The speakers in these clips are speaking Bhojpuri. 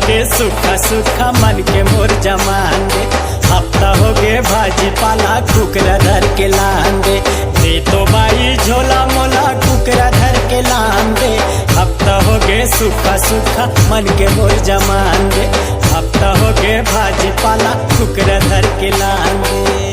गे सुखा सुखा मन के मोर जमान दे। हफ्ता हो गे भाजी पाला कुकरा धर के लान दे। दे तो बाई झोला मोला कुकरा धर के लान दे। हफ्ता हो गे सुखा सुखा मन के मोर जमान दे। हफ्ता हो गे भाजी पाला कुकरा धर के लान दे।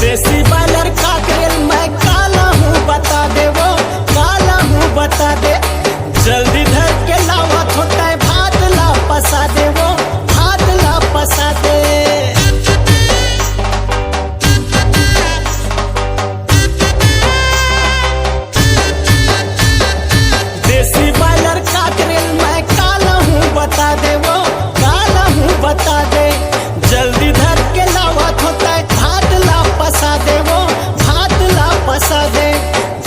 देसी बालर काकरेल मैं काला हूँ बता दे, वो काला हूँ बता दे। जल्दी धर के लावा छोटा है भात ला पसा दे, वो भात ला पसा दे। देसी बालर काकरेल मैं काला हूँ बता दे, वो काला हूँ बता दे। जल्दी धर के लावा छोटा है भात ला पसा दे, वो भात ला पसा दे।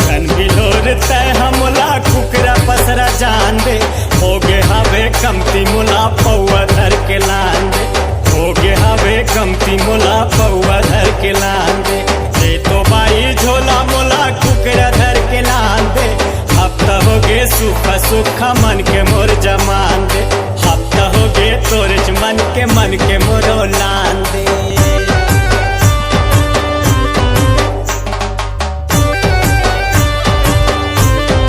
घन बिलोर तय हमला कुकरा पसरा जान दे। हो गे हवे कमती मुला पौआ धर के लान दे। हो गे हवे कमती मुला पौआ धर के लान दे। दे तो बाई झोला मोला कुकरा धर के लान दे। हफ्ता हो गे सुखा सुखा मन के मोर जमान दे। हफ्ता हो गे तोर मन के